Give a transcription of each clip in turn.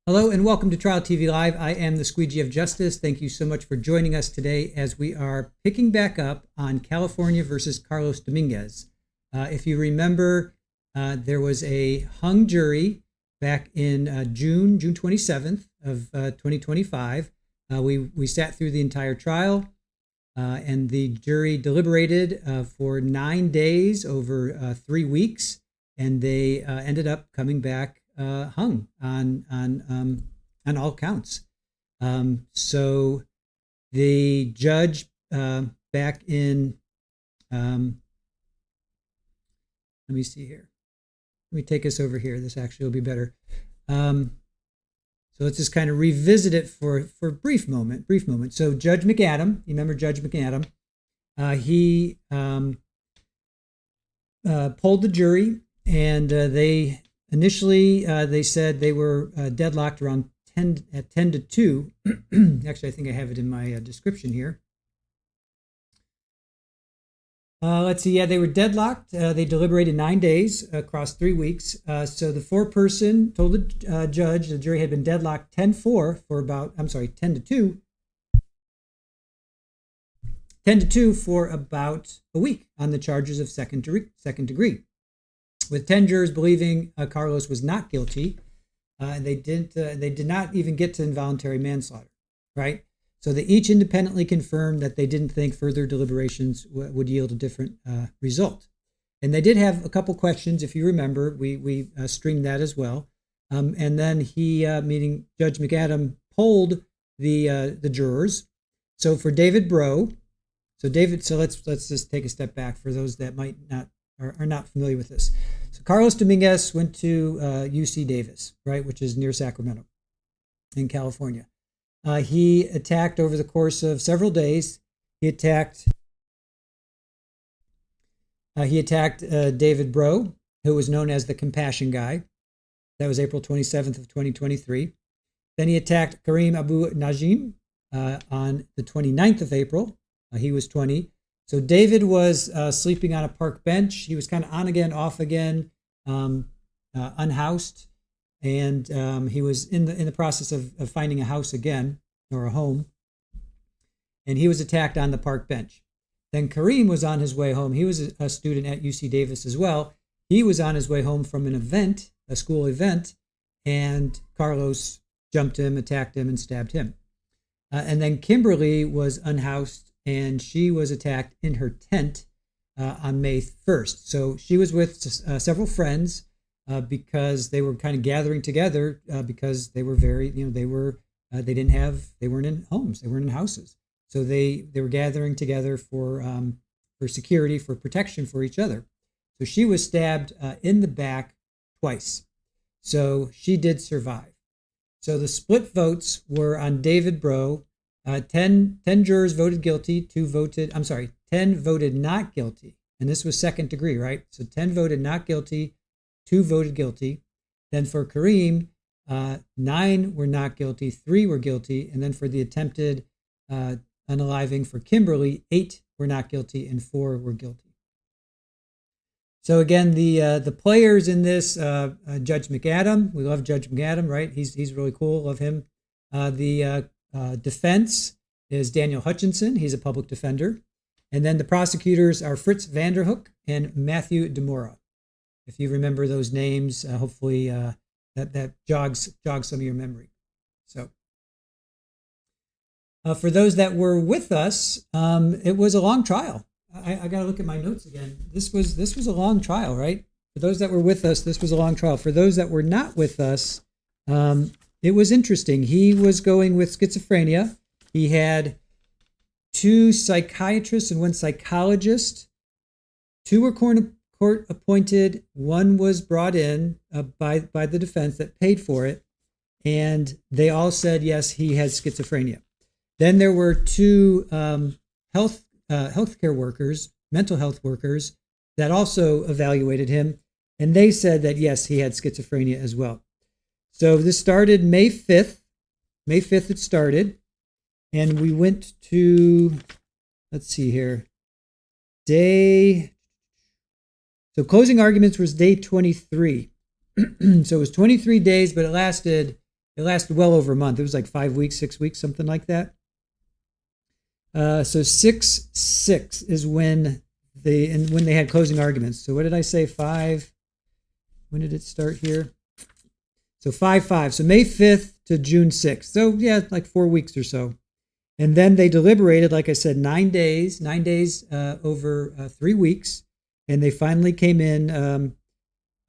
Hello and welcome to Trial TV Live. I am the Squeegee of Justice. Thank you so much for joining us today as we are picking back up on California versus Carlos Dominguez. If you remember, there was a hung jury back in June 27th of 2025. We sat through the entire trial and the jury deliberated for 9 days over 3 weeks, and they ended up coming back hung on all counts. So the judge back in, let me see here. Let me take us over here. This actually will be better. So let's just kind of revisit it for a brief moment. So Judge McAdam, you remember Judge McAdam? He polled the jury, and they initially they said they were deadlocked around 10 to 2. Actually, I think I have it in my description here. Let's see. Yeah, they were deadlocked. They deliberated 9 days across 3 weeks. So the foreperson told the judge the jury had been deadlocked 10-4 for about, 10 to 2. 10 to 2 for about a week on the charges of second degree. With 10 jurors believing Carlos was not guilty, and they did not even get to involuntary manslaughter, right? So they each independently confirmed that they didn't think further deliberations would yield a different result. And they did have a couple questions, if you remember. We streamed that as well. And then he, meaning Judge McAdam, polled the jurors. So for David Breaux, so let's just take a step back for those that might not are not familiar with this. So Carlos Dominguez went to UC Davis, right, which is near Sacramento in California. He attacked over the course of several days. He attacked David Breaux, who was known as the Compassion Guy. That was April 27th of 2023. Then he attacked Karim Abou Najm on the 29th of April. He was 20. So David was sleeping on a park bench. He was kind of on again, off again, unhoused, and he was in the process of finding a house again, or a home. And he was attacked on the park bench. Then Karim was on his way home. He was a student at UC Davis as well. He was on his way home from an event, a school event, and Carlos jumped him, attacked him, and stabbed him. And then Kimberlee was unhoused, and she was attacked in her tent on May 1st. So she was with several friends because they were kind of gathering together because they were very, they weren't in homes, they weren't in houses. So they were gathering together for security, for protection for each other. So she was stabbed in the back twice. So she did survive. So the split votes were on David Breaux. 10 jurors voted guilty, 10 voted not guilty. And this was second degree, right? So 10 voted not guilty, 2 voted guilty. Then for Karim, 9 were not guilty, 3 were guilty. And then for the attempted unaliving for Kimberlee, 8 were not guilty and 4 were guilty. So again, the players in this, Judge McAdam, we love Judge McAdam, right? He's really cool, love him. The defense is Daniel Hutchinson. He's a public defender. And then the prosecutors are Fritz Vanderhoek and Matthew DeMora. If you remember those names, hopefully that jogs some of your memory. So for those that were with us, it was a long trial. I got to look at my notes again. This was a long trial, right? For those that were with us, this was a long trial. For those that were not with us, it was interesting. He was going with schizophrenia. He had 2 psychiatrists and 1 psychologist. 2 were court appointed. 1 was brought in by the defense that paid for it. And they all said, yes, he has schizophrenia. Then there were 2 healthcare workers, mental health workers, that also evaluated him. And they said that, yes, he had schizophrenia as well. So this started May 5th. May 5th it started. And we went to, let's see here, so closing arguments was day 23. So it was 23 days, but it lasted It lasted well over a month. It was like 5 weeks, 6 weeks, something like that. So 6/6 is when they had closing arguments. So what did I say? 5. When did it start here? So 5/5. So May 5th to June 6th. So yeah, like 4 weeks or so. And then they deliberated, like I said, 9 days over 3 weeks. And they finally came in,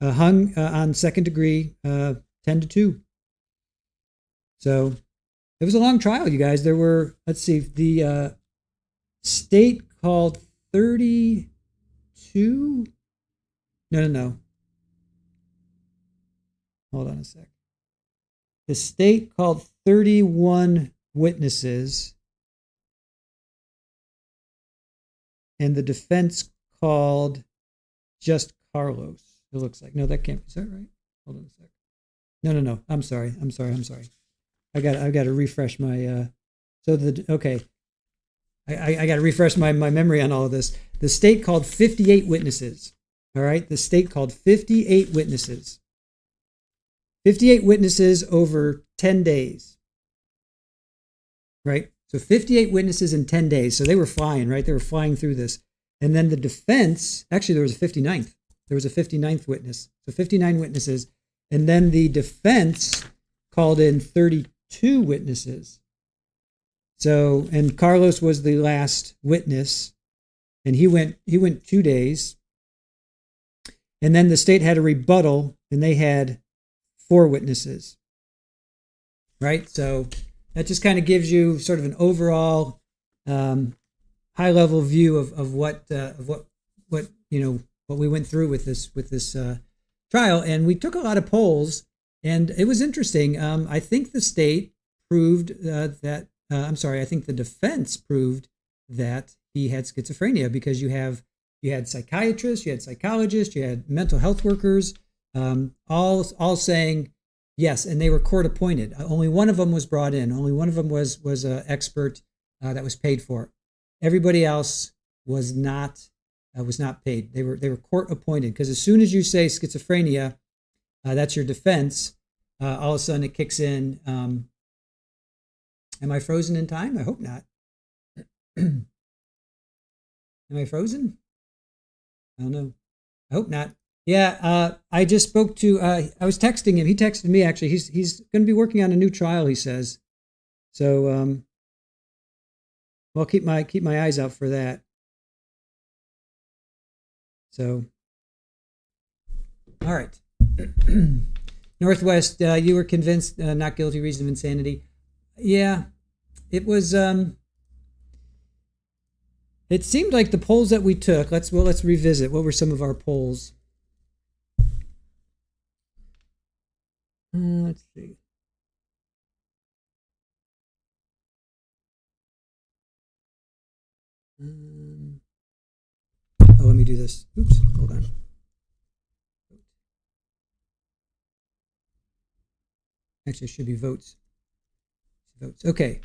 hung on second degree, 10-2. So it was a long trial, you guys. There were, let's see, the state called 32. No. Hold on a sec. The state called 31 witnesses, and the defense called just Carlos. It looks like. No, that can't be. Is that right? Hold on a sec. No. I'm sorry. I got to refresh my. Okay. I got to refresh my memory on all of this. The state called 58 witnesses. All right. The state called 58 witnesses. 58 witnesses over 10 days. Right. So 58 witnesses in 10 days. So they were flying, right? They were flying through this. And then the defense, actually, there was a 59th. There was a 59th witness. So 59 witnesses. And then the defense called in 32 witnesses. So, and Carlos was the last witness, and he went 2 days. And then the state had a rebuttal, and they had 4 witnesses. Right? So that just kind of gives you sort of an overall high-level view of what we went through with this trial. And we took a lot of polls, and it was interesting. I think the state proved I think the defense proved that he had schizophrenia, because you had psychiatrists, you had psychologists, you had mental health workers, all saying yes, and they were court appointed. Only one of them was brought in. Only one of them was an expert that was paid for. Everybody else was not paid. They were court appointed, because as soon as you say schizophrenia, that's your defense. All of a sudden it kicks in. Am I frozen in time? I hope not. Am I frozen? I don't know. I hope not. Yeah, I just spoke to. I was texting him. He texted me, actually. He's going to be working on a new trial, he says. So, well, keep my eyes out for that. So, all right. Northwest, you were convinced not guilty, reason of insanity. Yeah, it was. It seemed like the polls that we took. Let's revisit. What were some of our polls? Let's see. Let me do this. Oops, hold on. Actually, it should be votes. Okay.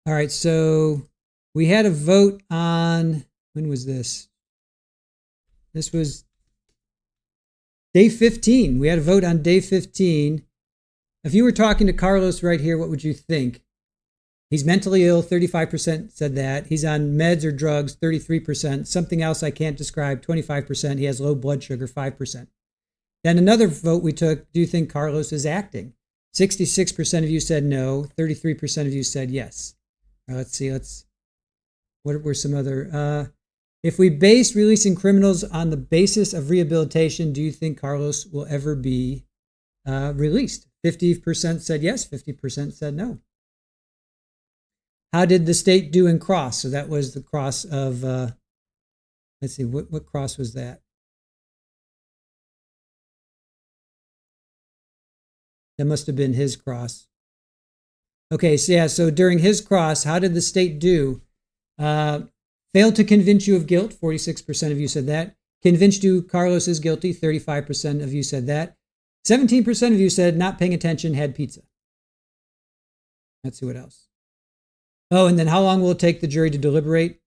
All right, so we had a vote on, when was this? This was day 15. We had a vote on day 15. If you were talking to Carlos right here, what would you think? He's mentally ill, 35% said that. He's on meds or drugs, 33%. Something else I can't describe, 25%. He has low blood sugar, 5%. Then another vote we took, do you think Carlos is acting? 66% of you said no, 33% of you said yes. Let's see, what were some other, if we base releasing criminals on the basis of rehabilitation, do you think Carlos will ever be released? 50% said yes, 50% said no. How did the state do in cross? So that was the cross of, let's see, what cross was that? That must have been his cross. Okay, so yeah, so during his cross, how did the state do? Failed to convince you of guilt, 46% of you said that. Convinced you Carlos is guilty, 35% of you said that. 17% of you said not paying attention, had pizza. Let's see what else. Oh, and then how long will it take the jury to deliberate?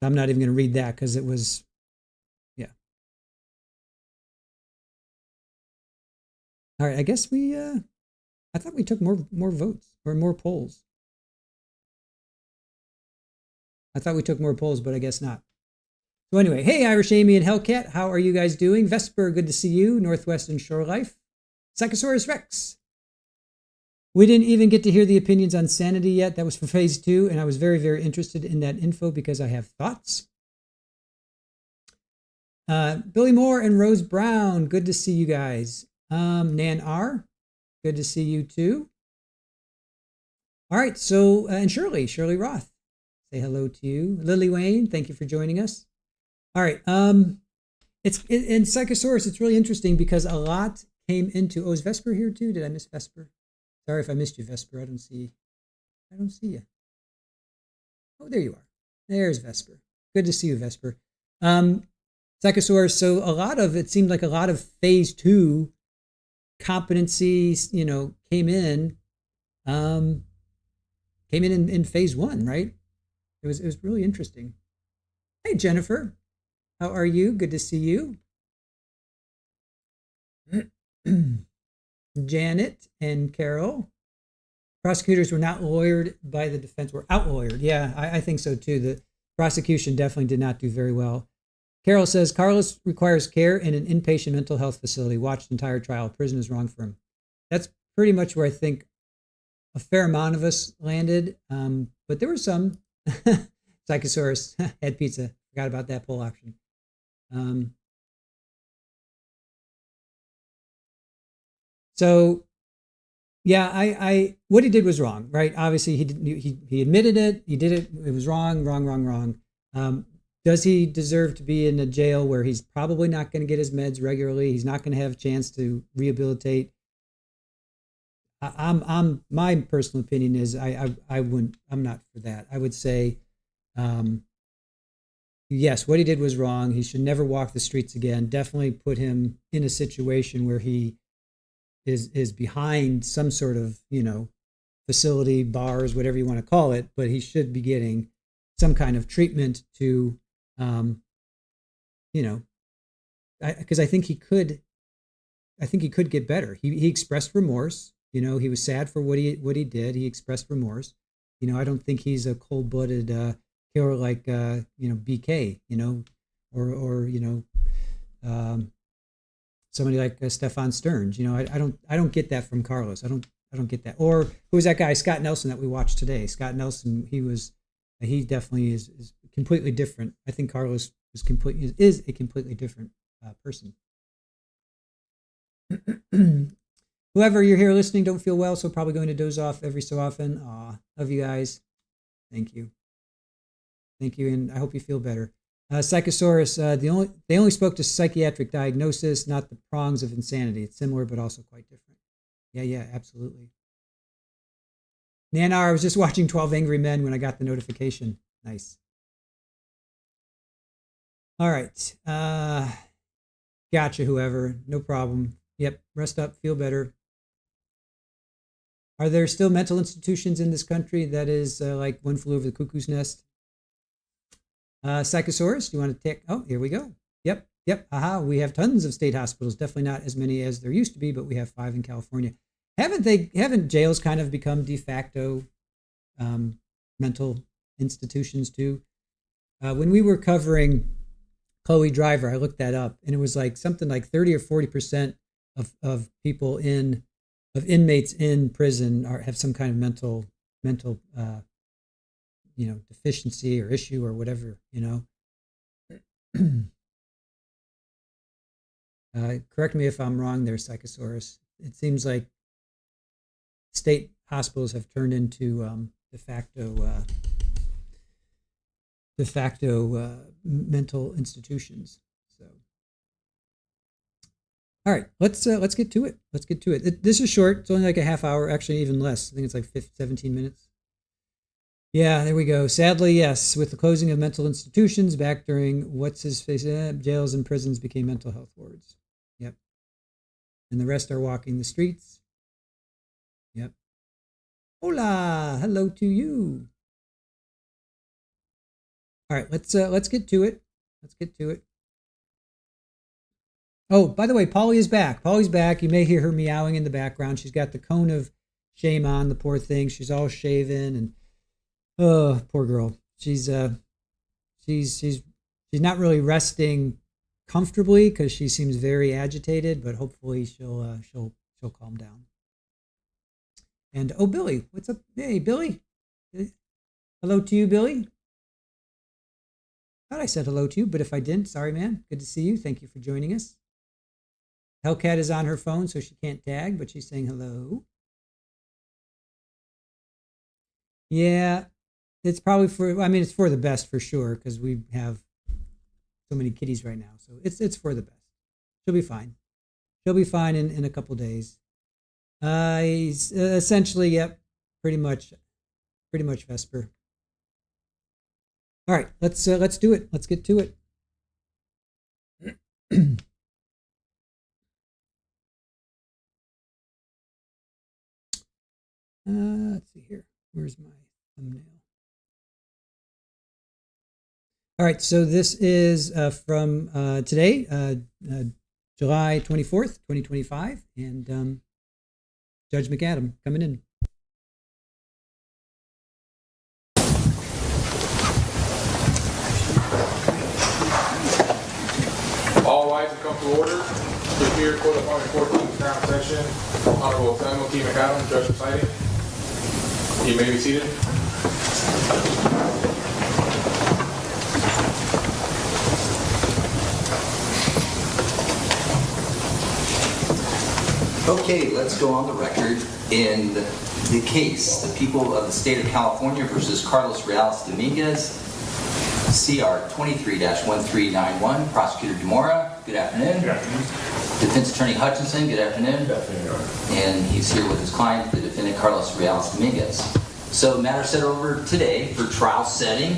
I'm not even going to read that because it was, yeah. All right, I guess I thought we took more votes or more polls. I thought we took more polls, but I guess not. So anyway, hey, Irish Amy and Hellcat, how are you guys doing? Vesper, good to see you. Northwestern Shore Life. Psychosaurus Rex. We didn't even get to hear the opinions on sanity yet. That was for phase 2, and I was very, very interested in that info because I have thoughts. Billy Moore and Rose Brown, good to see you guys. Nan R, good to see you too. All right, so, and Shirley Roth, say hello to you. Lily Wayne, thank you for joining us. All right, in Psychosaurus, it's really interesting because a lot came into, is Vesper here too? Did I miss Vesper? Sorry if I missed you, Vesper. I don't see you. Oh, there you are. There's Vesper. Good to see you, Vesper. Psychosaurus, so it seemed like a lot of phase 2 competencies, came in phase 1, right? It was really interesting. Hey, Jennifer, how are you? Good to see you. Janet and Carol. Prosecutors were not lawyered by the defense, were out-lawyered. Yeah, I think so too. The prosecution definitely did not do very well. Carol says, Carlos requires care in an inpatient mental health facility. Watched entire trial. Prison is wrong for him. That's pretty much where I think a fair amount of us landed. But there were some. Psychosaurus had pizza. Forgot about that poll option. So, yeah, I what he did was wrong, right? Obviously, he admitted it. He did it. It was wrong. Does he deserve to be in a jail where he's probably not going to get his meds regularly? He's not going to have a chance to rehabilitate. My personal opinion is I wouldn't. I'm not for that. I would say, yes, what he did was wrong. He should never walk the streets again. Definitely put him in a situation where he is behind some sort of facility, bars, whatever you want to call it. But he should be getting some kind of treatment to. Because I think he could get better. He expressed remorse. He was sad for what he did. He expressed remorse. I don't think he's a cold-blooded killer like BK. Or somebody like Stefan Stearns. I don't get that from Carlos. I don't get that. Or who was that guy, Scott Nelson, that we watched today? Scott Nelson. He definitely is completely different. I think Carlos is a completely different person. Whoever you're here listening, don't feel well, so probably going to doze off every so often. Aw, love you guys. Thank you, and I hope you feel better. Psychosaurus, they only spoke to psychiatric diagnosis, not the prongs of insanity. It's similar, but also quite different. Yeah, absolutely. Nanar, I was just watching 12 Angry Men when I got the notification. Nice. All right. Gotcha, whoever. No problem. Yep. Rest up. Feel better. Are there still mental institutions in this country that is like One Flew Over the Cuckoo's Nest? Psychosaurus, do you want to take? Oh, here we go. Yep. Aha. We have tons of state hospitals. Definitely not as many as there used to be, but we have 5 in California. Haven't jails kind of become de facto mental institutions too? When we were covering Chloe Driver, I looked that up, and it was like something like 30 or 40% of people of inmates in prison have some kind of mental deficiency or issue or whatever. Correct me if I'm wrong there, Psychosaurus. It seems like state hospitals have turned into de facto mental institutions. So, all right, let's get to it. This is short. It's only like a half hour, actually even less. I think it's like 17 minutes. Yeah, there we go. Sadly, yes, with the closing of mental institutions back during jails and prisons became mental health wards. Yep. And the rest are walking the streets. Yep. Hola, hello to you. All right, let's get to it. Oh, by the way, Polly is back. Polly's back. You may hear her meowing in the background. She's got the cone of shame on, the poor thing. She's all shaven and oh, poor girl. She's not really resting comfortably because she seems very agitated, but hopefully she'll calm down. And oh, Billy, what's up? Hey, Billy. Hello to you, Billy. Thought I said hello to you, but if I didn't, sorry, man. Good to see you. Thank you for joining us. Hellcat is on her phone, so she can't tag, but she's saying hello. Yeah, it's probably it's for the best for sure, because we have so many kitties right now. So it's for the best. She'll be fine. She'll be fine in a couple days. Essentially, yep, pretty much Vesper. All right, let's do it. Let's get to it. Let's see here. Where's my thumbnail? All right, so this is from today, July 24th, 2025, and Judge McAdam coming in. All rise and come to order. Here, court appointed court in the Crown Section. Honorable Samuel T. McAdam, Judge presiding. You may be seated. Okay, let's go on the record. In the case, the people of the state of California versus Carlos Reales Dominguez, CR 23-1391, Prosecutor DeMora, good afternoon. Good afternoon. Defense Attorney Hutchinson, good afternoon. Good afternoon. And he's here with his client, the defendant Carlos Reales Dominguez. So matter set over today for trial setting,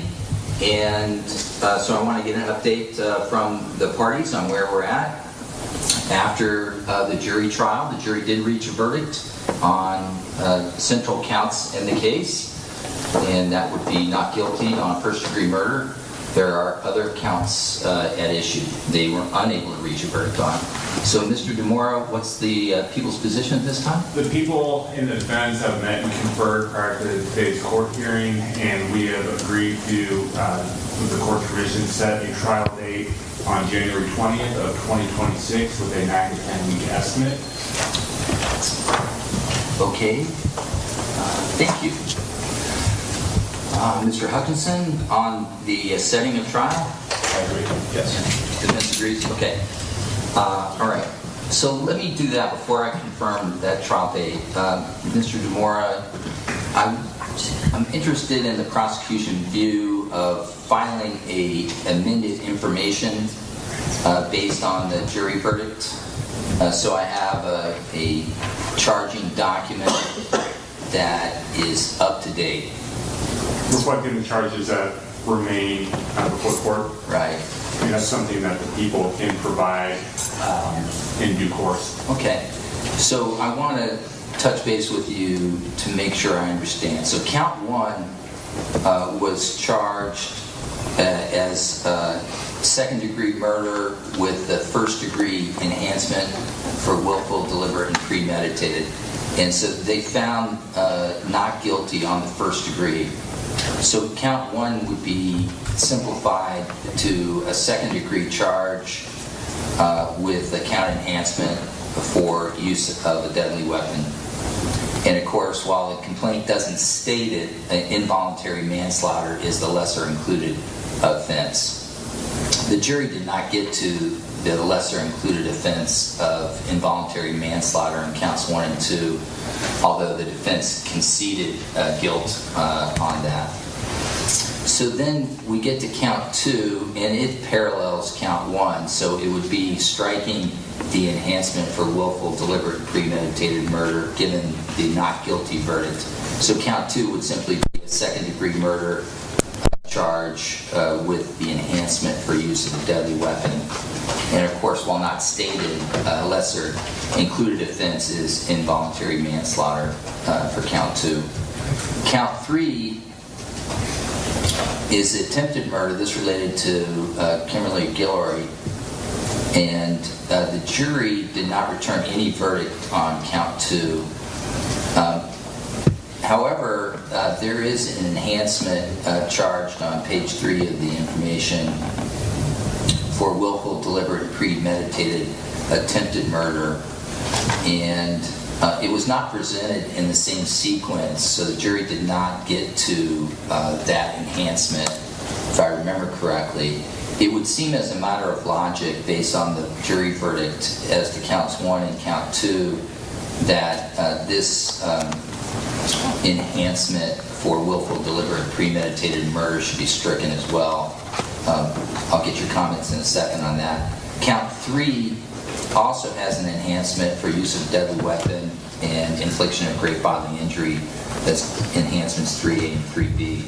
and so I want to get an update from the parties on where we're at. After the jury trial, the jury did reach a verdict on central counts in the case, and that would be not guilty on first-degree murder. There are other counts at issue they were unable to reach a verdict on. So, Mr. DeMora, what's the people's position at this time? The people in the defense have met and conferred prior to today's court hearing, and we have agreed to, with the court's permission, set a trial date on January 20th of 2026 with a 9 to 10 week estimate. Okay. Thank you. Mr. Hutchinson, on the setting of trial? I agree. Yes. Defense agrees? Okay. All right. So let me do that before I confirm that trial date. Mr. DeMora, I'm interested in the prosecution view of filing a amended information based on the jury verdict. So I have a charging document that is up to date. Reflecting the charges that remain before the court. Right. And that's something that the people can provide in due course. Okay. So I want to touch base with you to make sure I understand. So count one was charged as second-degree murder with the first-degree enhancement for willful, deliberate, and premeditated. And so they found not guilty on the first degree. So count one would be simplified to a second-degree charge with a count enhancement for use of a deadly weapon. And of course, while the complaint doesn't state it, involuntary manslaughter is the lesser included offense. The jury did not get to the lesser included offense of involuntary manslaughter in counts 1 and 2, although the defense conceded guilt on that. So then we get to count 2, and it parallels count 1, so it would be striking the enhancement for willful, deliberate, premeditated murder given the not guilty verdict. So count 2 would simply be a second-degree murder charge with the enhancement for use of a deadly weapon. And of course, while not stated, lesser included offense is involuntary manslaughter for count 2. Count 3 is attempted murder. This related to Kimberlee Guillory. And the jury did not return any verdict on count 2. However, there is an enhancement charged on page 3 of the information for willful, deliberate, premeditated, attempted murder. And it was not presented in the same sequence, so the jury did not get to that enhancement, if I remember correctly. It would seem as a matter of logic, based on the jury verdict as to counts 1 and count 2, that this enhancement for willful, deliberate, premeditated murder should be stricken as well. I'll get your comments in a second on that. Count 3 also has an enhancement for use of deadly weapon and infliction of great bodily injury. That's enhancements 3A and 3B.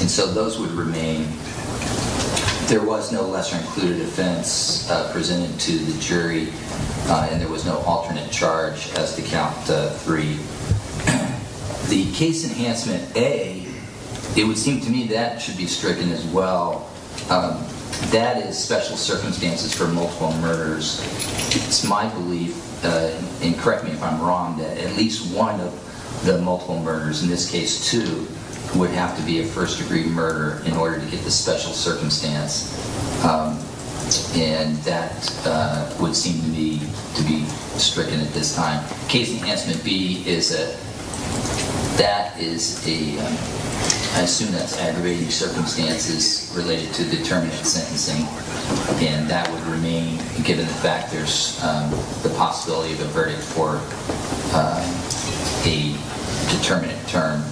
And so those would remain. There was no lesser included offense presented to the jury, and there was no alternate charge as to count 3. The case enhancement A, it would seem to me that should be stricken as well. That is special circumstances for multiple murders. It's my belief, and correct me if I'm wrong, that at least one of the multiple murders, in this case 2, would have to be a first-degree murder in order to get the special circumstance. And that would seem to me to be stricken at this time. Case enhancement B is I assume that's aggravating circumstances related to determinate sentencing, and that would remain given the fact there's the possibility of a verdict for a determinate term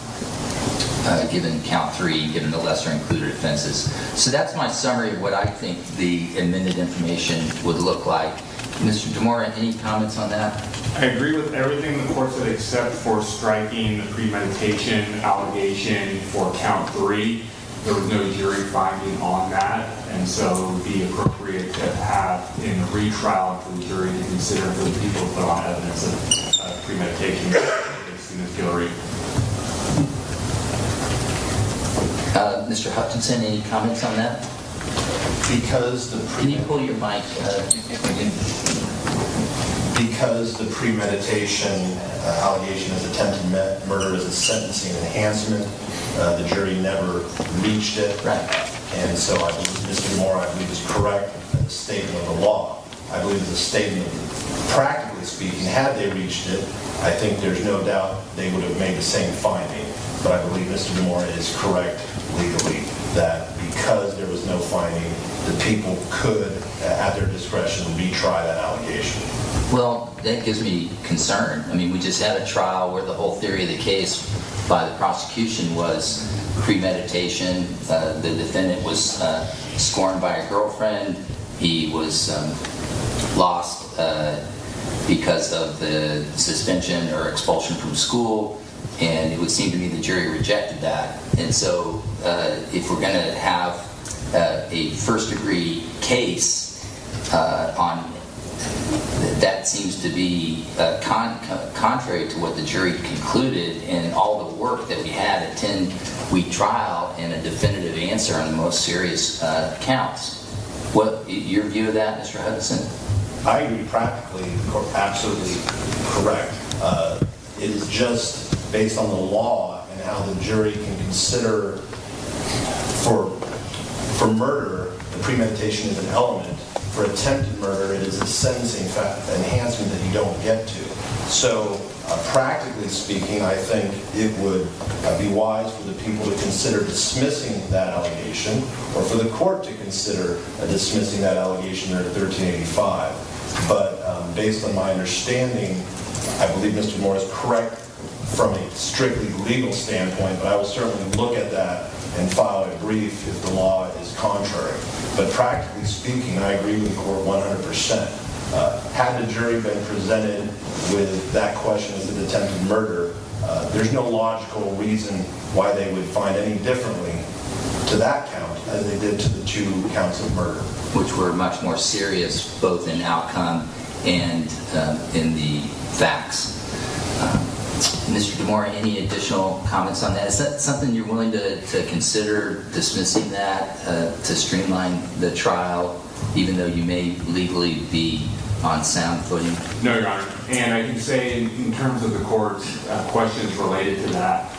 given count 3, given the lesser included offenses. So that's my summary of what I think the amended information would look like. Mr. DeMora, any comments on that? I agree with everything the court said except for striking the premeditation allegation for count 3. There was no jury finding on that, and so it would be appropriate to have in the retrial for the jury to consider for the people to put on evidence of premeditation against Ms. Guillory. Mr. Hutchinson, any comments on that? Because Can you pull your mic? Because the premeditation allegation is attempted murder as a sentencing enhancement, the jury never reached it. Right. And so I believe Mr. Moore, I believe, is correct in the statement of the law. I believe it's a statement, practically speaking, had they reached it, I think there's no doubt they would have made the same finding. But I believe Mr. Moore is correct legally that because there was no finding, the people could, at their discretion, retry that allegation. Well, that gives me concern. I mean, we just had a trial where the whole theory of the case by the prosecution was premeditation. The defendant was scorned by a girlfriend. He was lost because of the suspension or expulsion from school, and it would seem to me the jury rejected that. And so if we're going to have a first-degree case on that seems to be contrary to what the jury concluded and all the work that we had, a 10-week trial and a definitive answer on the most serious counts. What your view of that, Mr. Hudson? I agree practically, absolutely correct. It is just based on the law and how the jury can consider for murder, the premeditation is an element. For attempted murder, it is a sentencing enhancement that you don't get to. So, practically speaking, I think it would be wise for the people to consider dismissing that allegation, or for the court to consider dismissing that allegation under 1385. But based on my understanding, I believe Mr. Moore is correct from a strictly legal standpoint, but I will certainly look at that and file a brief if the law is contrary. But practically speaking, I agree with the court 100%. Had the jury been presented with that question as an attempted murder, there's no logical reason why they would find any differently to that count as they did to the 2 counts of murder. Which were much more serious, both in outcome and in the facts. Mr. DeMora, any additional comments on that? Is that something you're willing to consider dismissing that to streamline the trial, even though you may legally be on sound footing? No, Your Honor. And I can say in terms of the court's questions related to that,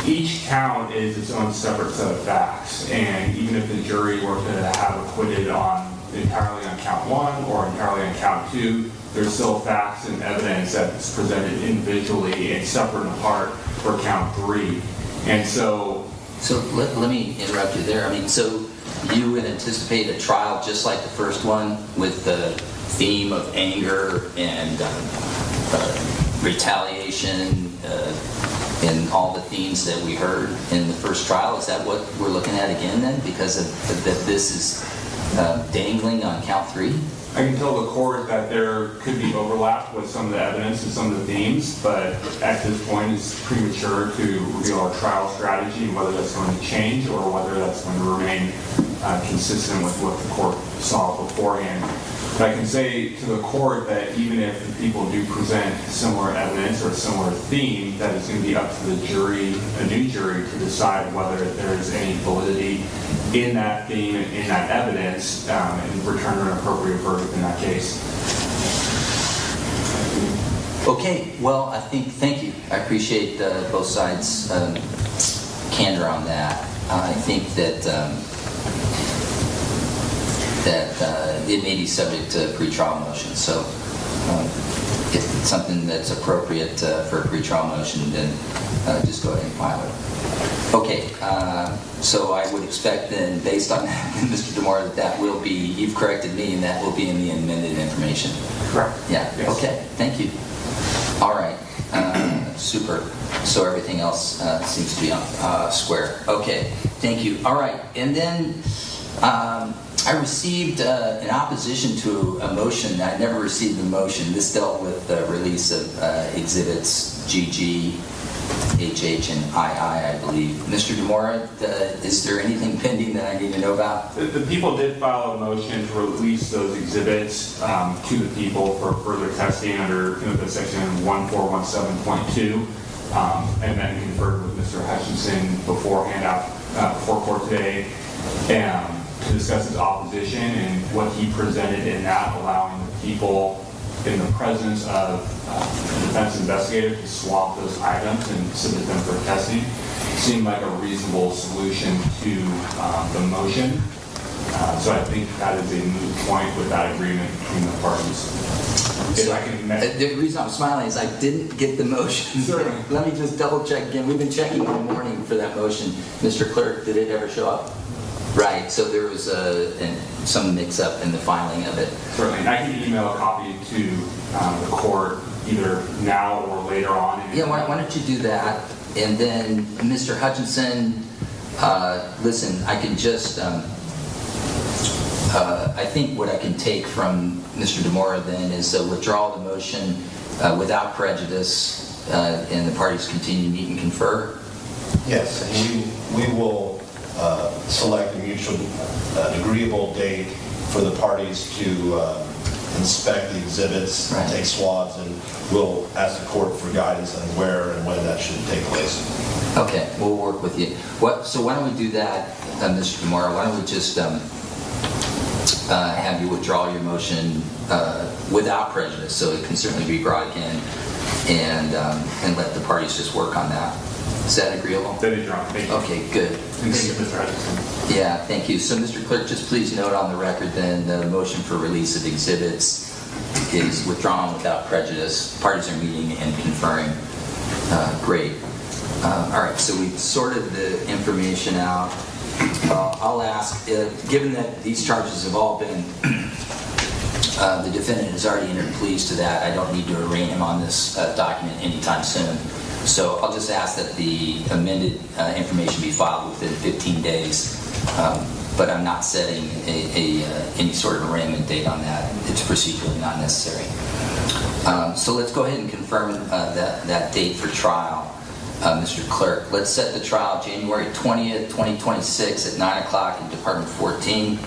each count is its own separate set of facts. And even if the jury were to have acquitted entirely on count 1 or entirely on count 2, there's still facts and evidence that's presented individually and separate and apart for count 3. And so let me interrupt you there. I mean, so you would anticipate a trial just like the first one with the theme of anger and retaliation and all the themes that we heard in the first trial? Is that what we're looking at again then, because of that this is dangling on count 3? I can tell the court that there could be overlap with some of the evidence and some of the themes, but at this point it's premature to reveal our trial strategy and whether that's going to change or whether that's going to remain consistent with what the court saw beforehand. But I can say to the court that even if the people do present similar evidence or a similar theme, that it's going to be up to the jury, a new jury, to decide whether there's any validity in that theme and in that evidence and return an appropriate verdict in that case. Okay, well, thank you. I appreciate both sides' candor on that. I think that it may be subject to pretrial motion. So if it's something that's appropriate for a pretrial motion, then just go ahead and file it. Okay, so I would expect then, based on that, Mr. DeMora, that will be, you've corrected me, and that will be in the amended information. Correct. Yeah, yes. Okay, thank you. All right, super. So everything else seems to be on square. Okay, thank you. All right, and then I received an opposition to a motion. I never received a motion. This dealt with the release of exhibits GG, HH, and II, I believe. Mr. DeMora, is there anything pending that I need to know about? The people did file a motion to release those exhibits to the people for further testing under the section 1417.2, and then conferred with Mr. Hutchinson beforehand before court today to discuss his opposition and what he presented in that, allowing the people in the presence of the defense investigator to swap those items and submit them for testing. Seemed like a reasonable solution to the motion. So I think that is a moot point with that agreement between the parties. So the reason I'm smiling is I didn't get the motion. Certainly. Let me just double check again. We've been checking all morning for that motion. Mr. Clerk, did it ever show up? Right, so there was some mix-up in the filing of it. Certainly. I can email a copy to the court either now or later on. Yeah, why don't you do that? And then, Mr. Hutchinson, listen, I can just, I think what I can take from Mr. DeMora then is withdraw the motion without prejudice and the parties continue to meet and confer. Yes, and we will select a mutual agreeable date for the parties to inspect the exhibits, right, take swabs, and we'll ask the court for guidance on where and when that should take place. Okay, we'll work with you. So why don't we do that, Mr. DeMora? Why don't we just have you withdraw your motion without prejudice, so it can certainly be brought again, and let the parties just work on that. Is that agreeable? That is wrong. Thank you. Okay, good. Thank you, Mr. Hutchinson. Yeah, thank you. So, Mr. Clerk, just please note on the record then the motion for release of exhibits is withdrawn without prejudice. Parties are meeting and conferring. Great. All right, so we've sorted the information out. I'll ask, given that these charges have all been, the defendant has already entered pleas to that, I don't need to arraign him on this document anytime soon. So I'll just ask that the amended information be filed within 15 days, but I'm not setting any sort of arraignment date on that. It's procedurally not necessary. So let's go ahead and confirm that date for trial, Mr. Clerk. Let's set the trial January 20th, 2026 at 9 o'clock in Department 14,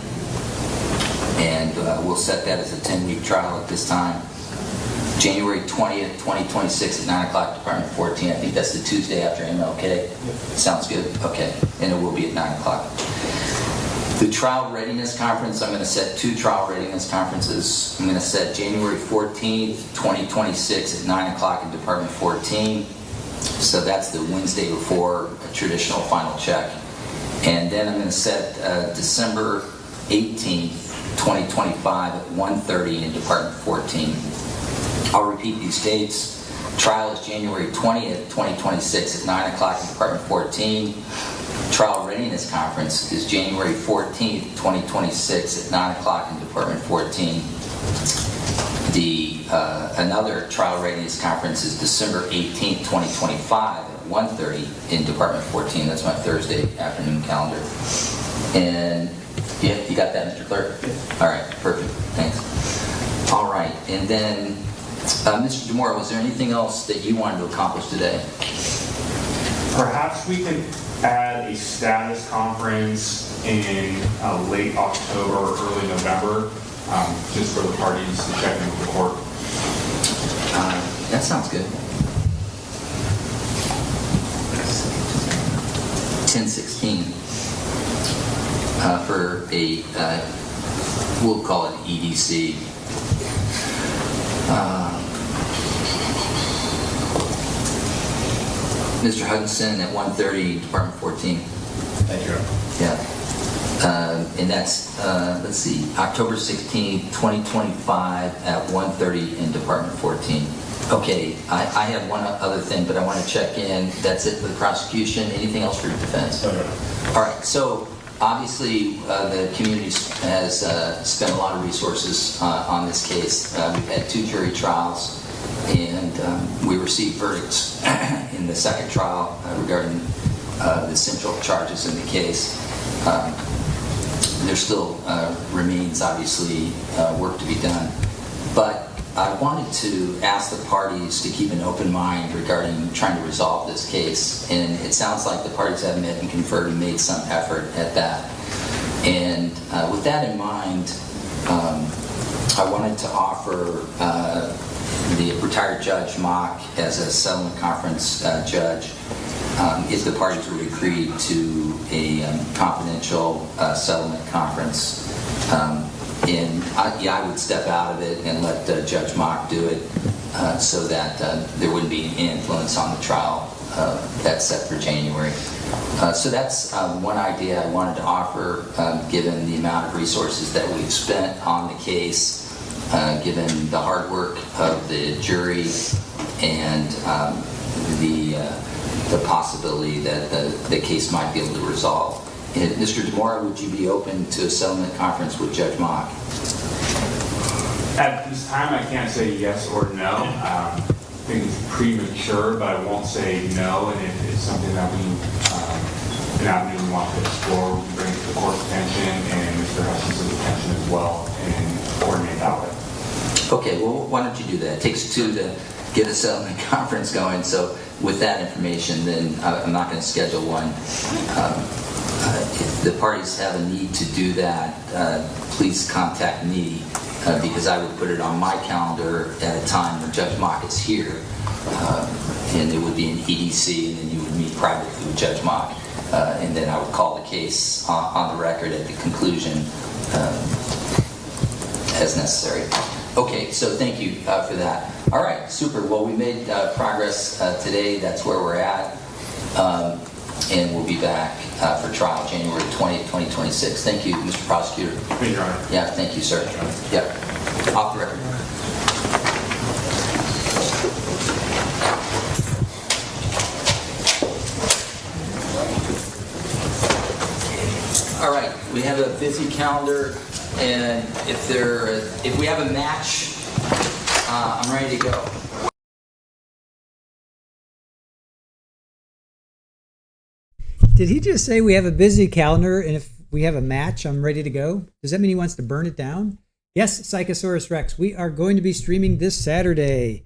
and we'll set that as a 10-week trial at this time. January 20th, 2026 at 9 o'clock, Department 14. I think that's the Tuesday after MLK. Sounds good? Okay. And it will be at 9 o'clock. The trial readiness conference, I'm going to set 2 trial readiness conferences. I'm going to set January 14th, 2026 at 9 o'clock in Department 14. So that's the Wednesday before a traditional final check. And then I'm going to set December 18th, 2025 at 1:30 in Department 14. I'll repeat these dates. Trial is January 20th, 2026 at 9 o'clock in Department 14. Trial Readiness Conference is January 14th, 2026 at 9 o'clock in Department 14. Another Trial Readiness Conference is December 18th, 2025 at 1:30 in Department 14. That's my Thursday afternoon calendar. And yeah, you got that, Mr. Clerk? All right, perfect. Thanks. All right, and then Mr. DeMora, was there anything else that you wanted to accomplish today? Perhaps we could add a status conference in late October or early November, just for the parties to check in with the court. That sounds good. 10/16 for a, we'll call it EDC. Mr. Hudson at 1:30, Department 14. Thank you. Yeah. And that's, let's see, October 16th, 2025 at 1:30 in Department 14. Okay, I have one other thing, but I want to check in. That's it for the prosecution. Anything else for defense? No. All right, so obviously the community has spent a lot of resources on this case. We've had 2 jury trials, and we received verdicts in the second trial regarding the central charges in the case. There still remains, obviously, work to be done. But I wanted to ask the parties to keep an open mind regarding trying to resolve this case. And it sounds like the parties have met and conferred and made some effort at that. And with that in mind, I wanted to offer the retired Judge Mock as a settlement conference judge, if the parties would agree to a confidential settlement conference. And I would step out of it and let Judge Mock do it so that there wouldn't be any influence on the trial that's set for January. So that's one idea I wanted to offer, given the amount of resources that we've spent on the case, given the hard work of the jury, and the possibility that the case might be able to resolve. And Mr. DeMora, would you be open to a settlement conference with Judge Mock? At this time, I can't say yes or no. I think it's premature, but I won't say no. And if it's something that an avenue we want to explore, we can bring it to the court's attention and Mr. Hudson's attention as well, and coordinate that way. Okay, well, why don't you do that? It takes 2 to get a settlement conference going. So with that information, then I'm not going to schedule one. If the parties have a need to do that, please contact me, because I would put it on my calendar at a time when Judge Mock is here, and it would be an EDC, and then you would meet privately with Judge Mock, and then I would call the case on the record at the conclusion as necessary. Okay, so thank you for that. All right, super. Well, we made progress today. That's where we're at. And we'll be back for trial January 20th, 2026. Thank you, Mr. Prosecutor. Thank you, Your Honor. Yeah, thank you, sir. Yep. Off the record. All right, we have a busy calendar, and if we have a match, I'm ready to go. Did he just say we have a busy calendar, and if we have a match, I'm ready to go? Does that mean he wants to burn it down? Yes, Psychosaurus Rex, we are going to be streaming this Saturday.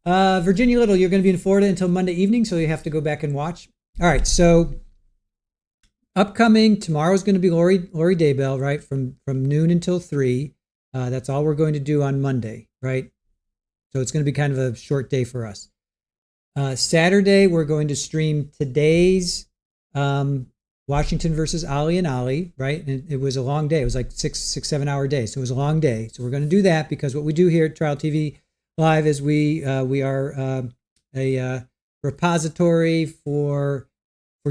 Virginia Little, you're going to be in Florida until Monday evening, so you have to go back and watch. All right, so upcoming, tomorrow's going to be Lori Daybell, right, from noon until 3. That's all we're going to do on Monday, right? So it's going to be kind of a short day for us. Saturday, we're going to stream today's Washington versus Ali and Ali, right? And it was a long day. It was like 7 hour day. So it was a long day. So we're going to do that because what we do here at Trial TV Live is we are a repository for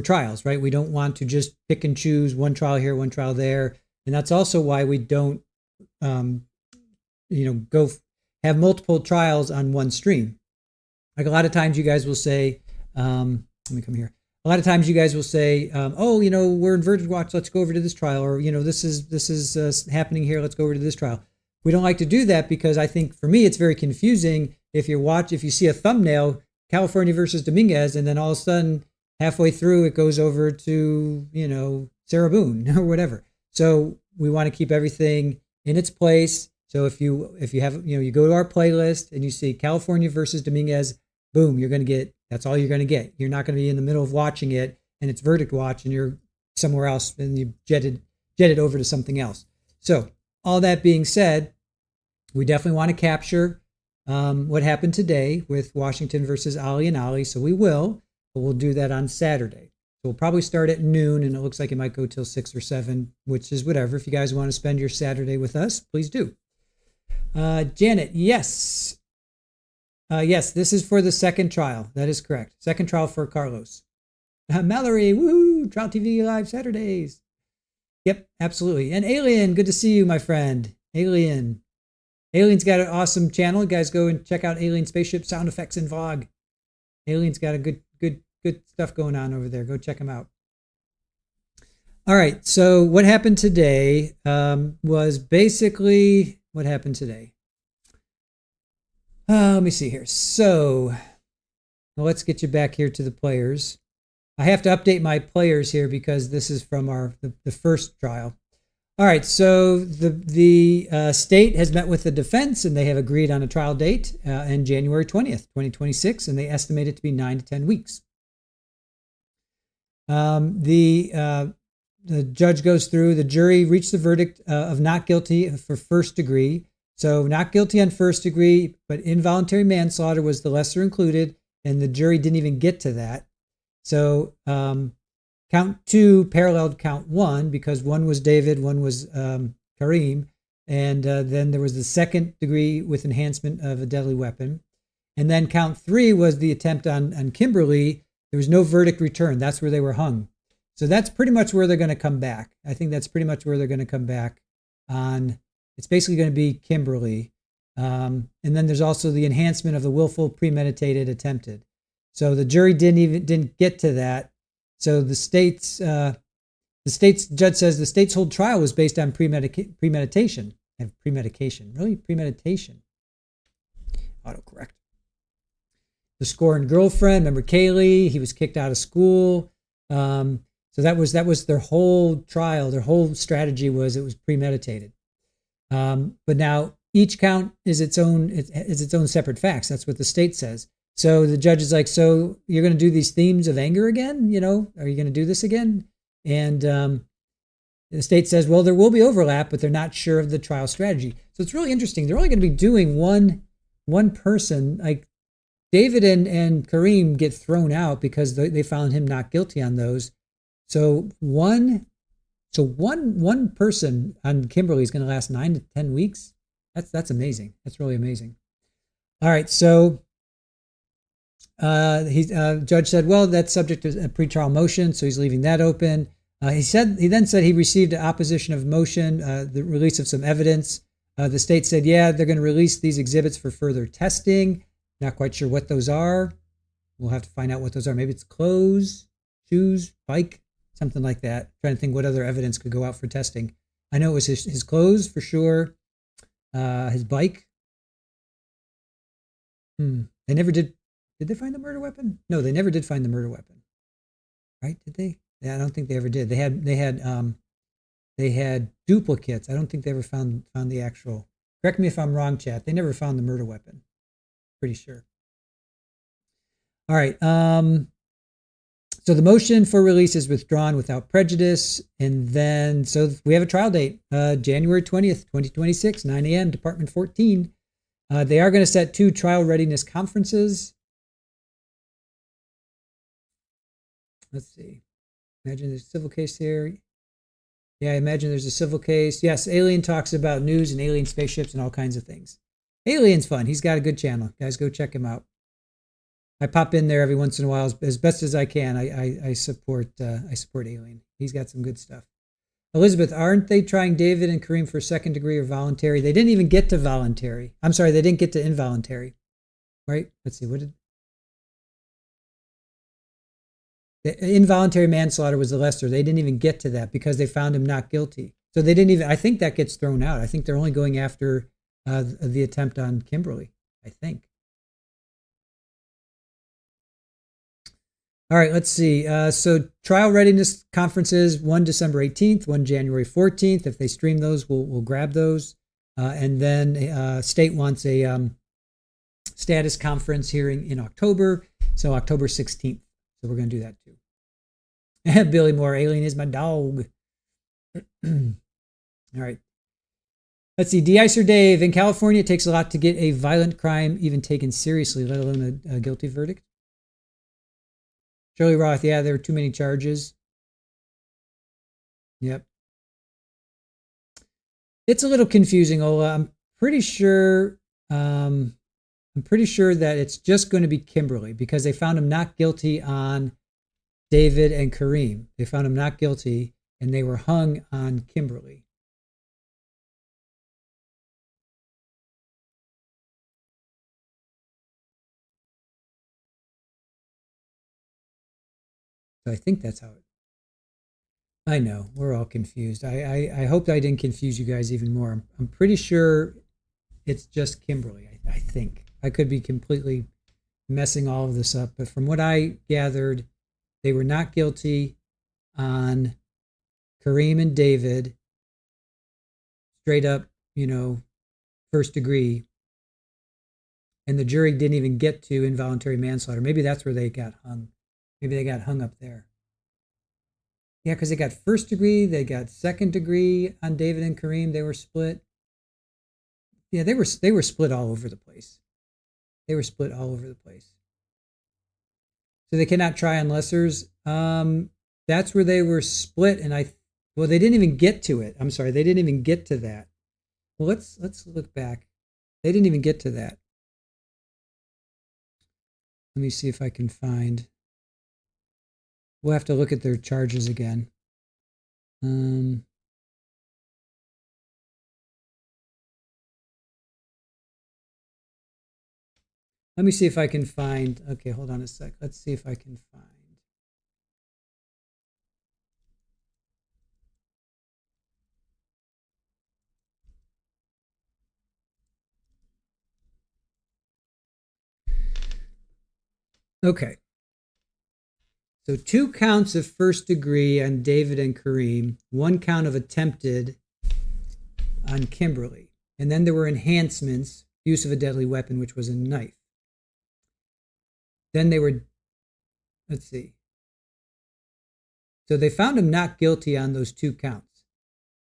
trials, right? We don't want to just pick and choose one trial here, one trial there. And that's also why we don't, go have multiple trials on one stream. Like a lot of times you guys will say, let me come here. A lot of times you guys will say, we're in verdict watch. Let's go over to this trial. Or, this is happening here. Let's go over to this trial. We don't like to do that because I think for me, it's very confusing. If you see a thumbnail, California versus Dominguez, and then all of a sudden halfway through it goes over to, Sarah Boone or whatever. So we want to keep everything in its place. So if you have, you go to our playlist and you see California versus Dominguez, boom, that's all you're going to get. You're not going to be in the middle of watching it and it's verdict watch and you're somewhere else and you jetted over to something else. So all that being said, we definitely want to capture what happened today with Washington versus Ali and Ali. So we will, but we'll do that on Saturday. So we'll probably start at noon and it looks like it might go till 6 or 7, which is whatever. If you guys want to spend your Saturday with us, please do. Janet, yes. Yes, this is for the second trial. That is correct. Second trial for Carlos. Mallory, woohoo, Trial TV Live Saturdays. Yep, absolutely. And Alien, good to see you, my friend. Alien's got an awesome channel. You guys go and check out Alien Spaceship Sound Effects and Vlog. Alien's got a good stuff going on over there. Go check him out. All right, so what happened today was basically what happened today. Let me see here. So let's get you back here to the players. I have to update my players here because this is from the first trial. All right, so the state has met with the defense and they have agreed on a trial date on January 20th, 2026, and they estimate it to be 9 to 10 weeks. The judge goes through, the jury reached the verdict of not guilty for first degree. So not guilty on first degree, but involuntary manslaughter was the lesser included, and the jury didn't even get to that. So count 2 paralleled count 1 because one was David, one was Karim, and then there was the second degree with enhancement of a deadly weapon. And then count 3 was the attempt on Kimberlee. There was no verdict returned. That's where they were hung. So that's pretty much where they're going to come back. I think that's pretty much where they're going to come back on. It's basically going to be Kimberlee. And then there's also the enhancement of the willful, premeditated, attempted. So the jury didn't get to that. So the state's judge says the state's whole trial was based on premeditation. And premedication, really? Premeditation. Autocorrect. The scorned girlfriend, remember Kaylee? He was kicked out of school. So that was their whole trial. Their whole strategy was it was premeditated. But now each count is its own separate facts. That's what the state says. So the judge is like, so you're going to do these themes of anger again? Are you going to do this again? And the state says, well, there will be overlap, but they're not sure of the trial strategy. So it's really interesting. They're only going to be doing one person. Like David and Karim get thrown out because they found him not guilty on those. So one person on Kimberlee is going to last 9 to 10 weeks. That's amazing. That's really amazing. All right, so judge said, well, that's subject to a pretrial motion, so he's leaving that open. He then said he received an opposition of motion, the release of some evidence. The state said, yeah, they're going to release these exhibits for further testing. Not quite sure what those are. We'll have to find out what those are. Maybe it's clothes, shoes, bike, something like that. Trying to think what other evidence could go out for testing. I know it was his clothes for sure. His bike. They never did. Did they find the murder weapon? No, they never did find the murder weapon. Right? Did they? Yeah, I don't think they ever did. They had duplicates. I don't think they ever found the actual. Correct me if I'm wrong, chat. They never found the murder weapon. Pretty sure. All right. So the motion for release is withdrawn without prejudice. And then, so we have a trial date, January 20th, 2026, 9 a.m., Department 14. They are going to set 2 trial readiness conferences. Let's see. Imagine there's a civil case here. Yeah, I imagine there's a civil case. Yes, Alien talks about news and alien spaceships and all kinds of things. Alien's fun. He's got a good channel. Guys, go check him out. I pop in there every once in a while as best as I can. I support Alien. He's got some good stuff. Elizabeth, aren't they trying David and Karim for second degree or voluntary? They didn't even get to voluntary. I'm sorry, they didn't get to involuntary. Right? Let's see. What did the involuntary manslaughter was the lesser. They didn't even get to that because they found him not guilty. So they didn't even. I think that gets thrown out. I think they're only going after the attempt on Kimberlee. I think. All right, let's see. So trial readiness conferences, one December 18th, one January 14th. If they stream those, we'll grab those. And then state wants a status conference hearing in October, so October 16th. So we're going to do that too. Billy Moore, Alien is my dog. All right. Let's see. De-icer Dave, in California, it takes a lot to get a violent crime even taken seriously, let alone a guilty verdict. Shirley Roth, yeah, there were too many charges. Yep. It's a little confusing, Ola. I'm pretty sure that it's just going to be Kimberlee because they found him not guilty on David and Karim. They found him not guilty, and they were hung on Kimberlee. So I think that's how it. I know we're all confused. I hope I didn't confuse you guys even more. I'm pretty sure it's just Kimberlee. I think I could be completely messing all of this up, but from what I gathered, they were not guilty on Karim and David. Straight up, first degree, and the jury didn't even get to involuntary manslaughter. Maybe that's where they got hung. Maybe they got hung up there. Yeah, because they got first degree, they got second degree on David and Karim. They were split. Yeah, they were split all over the place. They were split all over the place. So they cannot try on lessers. That's where they were split, and they didn't even get to it. I'm sorry, they didn't even get to that. Well, let's look back. They didn't even get to that. Let me see if I can find. We'll have to look at their charges again. Let me see if I can find. Okay, hold on a sec. Let's see if I can find. Okay. So 2 counts of first degree on David and Karim, 1 count of attempted on Kimberlee. And then there were enhancements, use of a deadly weapon, which was a knife. Then they were, let's see. So they found him not guilty on those 2 counts.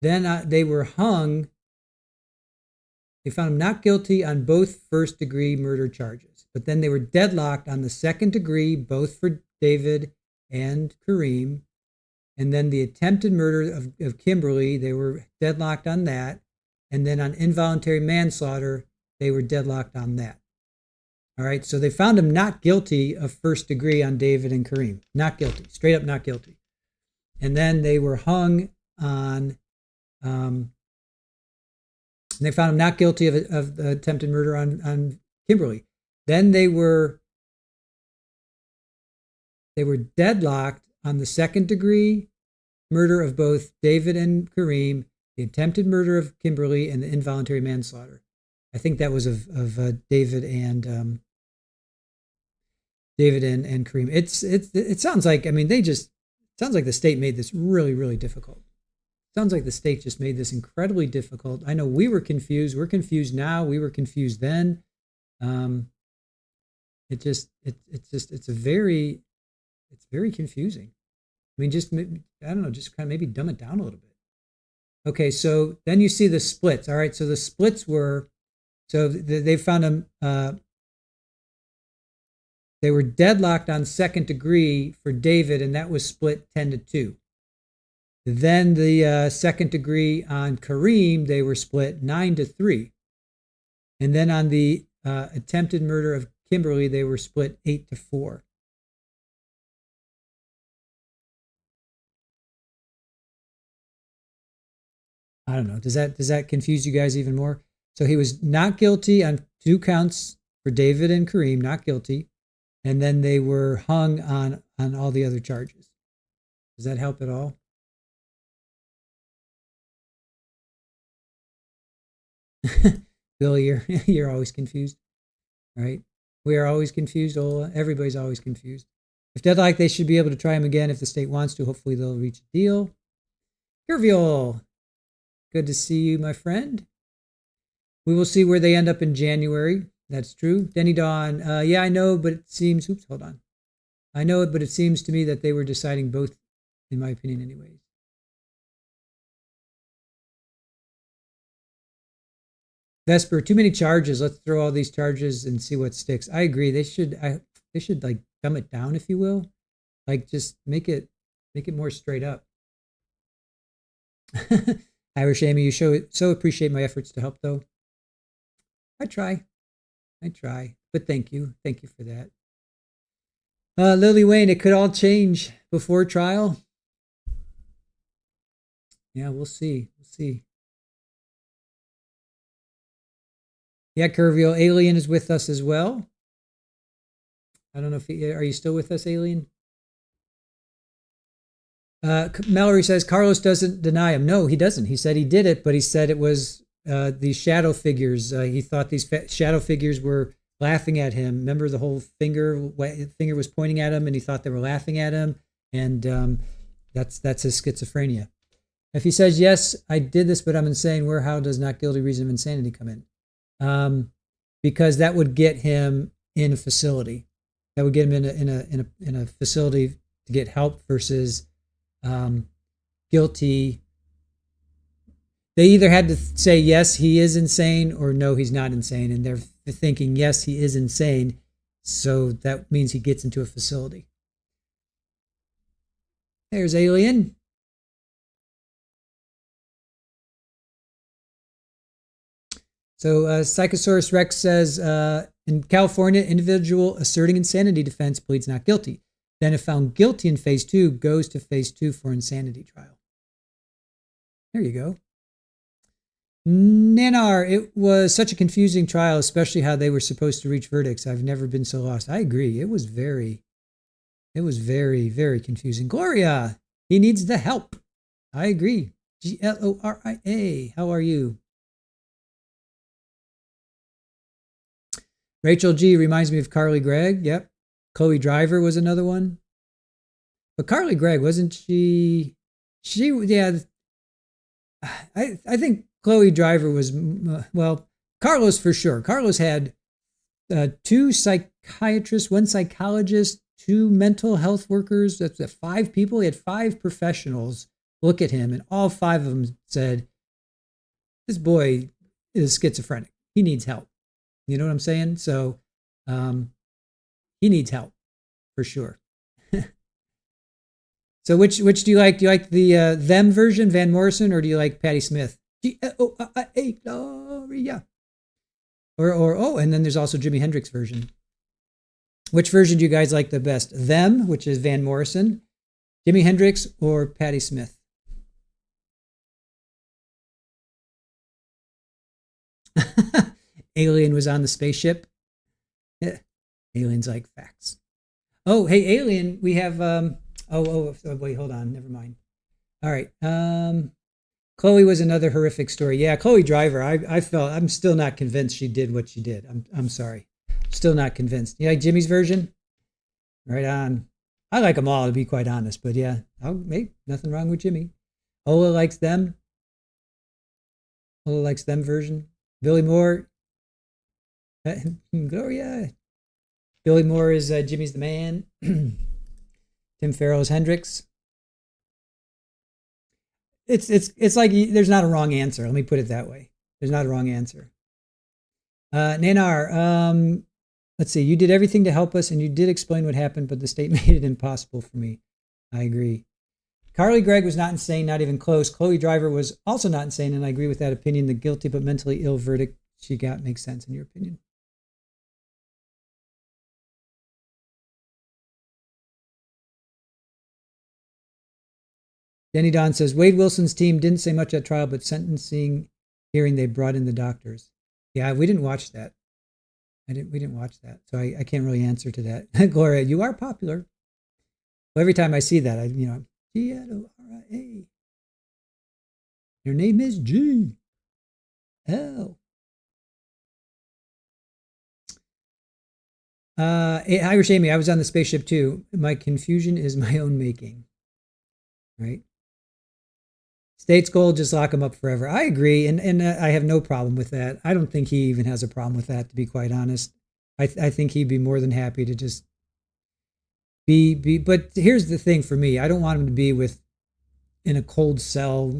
Then they were hung. They found him not guilty on both first degree murder charges. But then they were deadlocked on the second degree, both for David and Karim, and then the attempted murder of Kimberlee, they were deadlocked on that, and then on involuntary manslaughter, they were deadlocked on that. All right, so they found him not guilty of first degree on David and Karim. Not guilty, straight up not guilty. And then they were hung on, and they found him not guilty of the attempted murder on Kimberlee. Then they were deadlocked on the second degree murder of both David and Karim, the attempted murder of Kimberlee, and the involuntary manslaughter. I think that was of David and Karim. It sounds like, sounds like the state made this really, really difficult. Sounds like the state just made this incredibly difficult. I know we were confused. We're confused now. We were confused then. It's very confusing. Just kind of maybe dumb it down a little bit. Okay, so then you see the splits. All right, so the splits were, So they found them. They were deadlocked on second degree for David, and that was split 10-2. Then the second degree on Karim, they were split 9-3. And then on the attempted murder of Kimberlee, they were split 8-4. I don't know. Does that confuse you guys even more? So he was not guilty on 2 counts for David and Karim, not guilty, and then they were hung on all the other charges. Does that help at all? Billy, you're always confused, right? We are always confused, Ola. Everybody's always confused. If deadlocked, they should be able to try him again if the state wants to. Hopefully they'll reach a deal. Kerviel, good to see you, my friend. We will see where they end up in January. That's true. Denny Dawn, yeah, I know, but it seems, oops, hold on. I know it, but it seems to me that they were deciding both, in my opinion, anyways. Vesper, too many charges. Let's throw all these charges and see what sticks. I agree. They should like dumb it down, if you will. Like just make it more straight up. Irish Amy, you so appreciate my efforts to help, though. I try, but thank you for that. Lily Wayne, it could all change before trial. Yeah, we'll see. Yeah, Curvio, Alien is with us as well. I don't know if are you still with us, Alien? Mallory says Carlos doesn't deny him. No, he doesn't. He said he did it, but he said it was these shadow figures. He thought these shadow figures were laughing at him. Remember the whole finger was pointing at him, and he thought they were laughing at him, and that's his schizophrenia. If he says yes, I did this, but I'm insane, how does not guilty reason of insanity come in? Because that would get him in a facility. That would get him in a facility to get help versus guilty. They either had to say yes, he is insane, or no, he's not insane, and they're thinking yes, he is insane, so that means he gets into a facility. There's Alien. So Psychosaurus Rex says, in California, individual asserting insanity defense pleads not guilty. Then if found guilty in phase 2, goes to phase 2 for insanity trial. There you go. Nanar, it was such a confusing trial, especially how they were supposed to reach verdicts. I've never been so lost. I agree. It was very, very confusing. Gloria, he needs the help. I agree. Gloria, how are you? Rachel G reminds me of Carly Gregg. Yep. Chloe Driver was another one. But Carly Gregg, wasn't she? Yeah. I think Chloe Driver was, well, Carlos for sure. Carlos had 2 psychiatrists, 1 psychologist, 2 mental health workers. That's 5 people. He had 5 professionals look at him, and all 5 of them said, this boy is schizophrenic. He needs help. You know what I'm saying? So he needs help for sure. So which do you like? Do you like the them version, Van Morrison, or do you like Patti Smith? Gloria. Or and then there's also Jimi Hendrix version. Which version do you guys like the best? Them, which is Van Morrison, Jimi Hendrix, or Patti Smith? Alien was on the spaceship. Yeah. Alien's like facts. Oh, hey, Alien, we have wait, hold on, never mind. All right. Chloe was another horrific story. Yeah, Chloe Driver. I'm still not convinced she did what she did. I'm sorry. Still not convinced. You like Jimmy's version? Right on. I like them all, to be quite honest, but yeah, hey, nothing wrong with Jimmy. Ola likes them. Ola likes them version. Billy Moore. Gloria. Billy Moore is Jimmy's the man. Tim Farrell's Hendrix. It's like there's not a wrong answer. Let me put it that way. There's not a wrong answer. Nanar, let's see. You did everything to help us, and you did explain what happened, but the state made it impossible for me. I agree. Carly Gregg was not insane, not even close. Chloe Driver was also not insane, and I agree with that opinion. The guilty but mentally ill verdict she got makes sense in your opinion. Denny Don says, Wade Wilson's team didn't say much at trial, but sentencing hearing they brought in the doctors. Yeah, we didn't watch that. We didn't watch that. So I can't really answer to that. Gloria, you are popular. Well, every time I see that, G-L-O-R-I-A. Your name is G. L. Irish Amy, I was on the spaceship too. My confusion is my own making. Right? State's goal, just lock him up forever. I agree, and I have no problem with that. I don't think he even has a problem with that, to be quite honest. I think he'd be more than happy to just be. But here's the thing for me: I don't want him to be in a cold cell.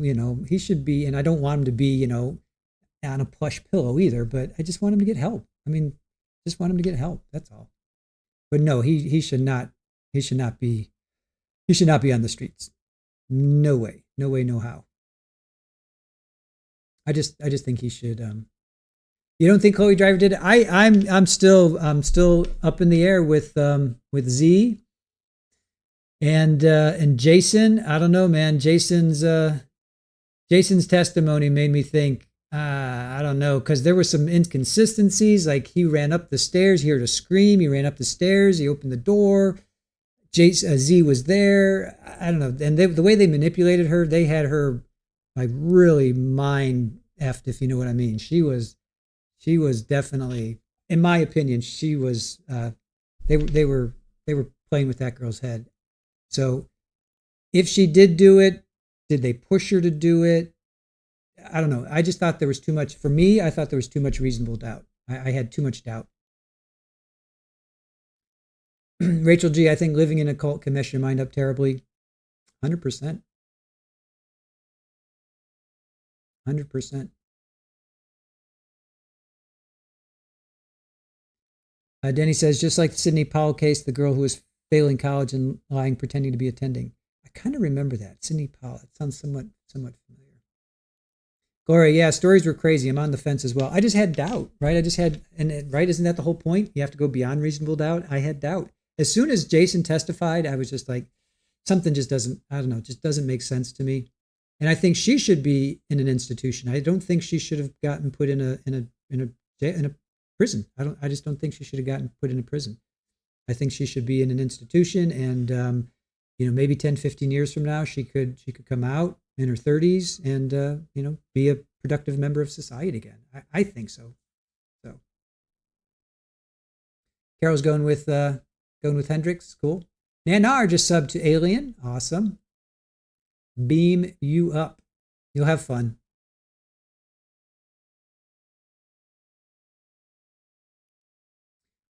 He should be, and I don't want him to be, on a plush pillow either. But I just want him to get help. I mean, just want him to get help. That's all. But no, he should not. He should not be. He should not be on the streets. No way. No way. No how. I just think he should. You don't think Chloe Driver did it? I'm still up in the air with Z and Jason. I don't know, man. Jason's testimony made me think. I don't know, because there were some inconsistencies. Like he ran up the stairs, he heard a scream. He ran up the stairs. He opened the door. Z was there. I don't know. And the way they manipulated her, they had her like really mind effed, if you know what I mean. She was definitely, in my opinion, she was. They were playing with that girl's head. So, if she did do it, did they push her to do it? I don't know. I just thought there was too much. For me, I thought there was too much reasonable doubt. I had too much doubt. Rachel G, I think living in a cult can mess your mind up terribly. 100%. 100%. Denny says, just like the Sidney Powell case, the girl who was failing college and lying, pretending to be attending. I kind of remember that. Sidney Powell. It sounds somewhat familiar. Gloria, yeah, stories were crazy. I'm on the fence as well. I just had doubt, right? Right? Isn't that the whole point? You have to go beyond reasonable doubt. I had doubt. As soon as Jason testified, I was just like, something just doesn't, I don't know, just doesn't make sense to me. And I think she should be in an institution. I don't think she should have gotten put in a prison. I just don't think she should have gotten put in a prison. I think she should be in an institution, and maybe 10, 15 years from now, she could come out in her 30s and be a productive member of society again. I think so. So Carol's going with Hendrix. Cool. Nanar just subbed to Alien. Awesome. Beam you up. You'll have fun.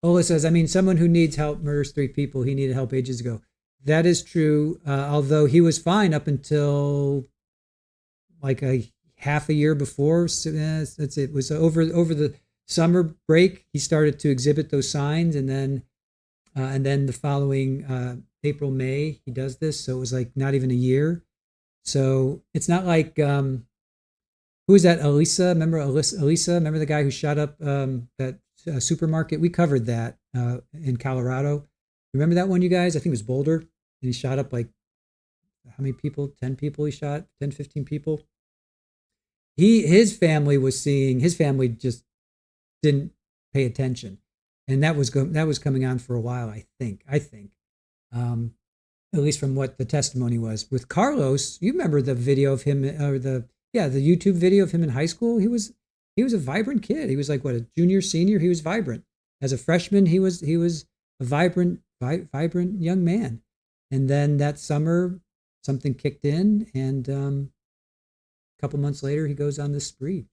Ola says, someone who needs help murders 3 people. He needed help ages ago. That is true. Although he was fine up until like a half a year before. It was over the summer break. He started to exhibit those signs, and then the following April, May, he does this. So it was like not even a year. So it's not like who is that? Elisa? Remember Elisa? Remember the guy who shot up that supermarket? We covered that in Colorado. Remember that one, you guys? I think it was Boulder. And he shot up like how many people? 10 people he shot? 10, 15 people. His family just didn't pay attention. And that was coming on for a while, I think. At least from what the testimony was. With Carlos, you remember the video of him, or the YouTube video of him in high school? He was a vibrant kid. He was like, what, a junior, senior? He was vibrant. As a freshman, he was a vibrant young man. And then that summer, something kicked in, and a couple months later, he goes on this spree.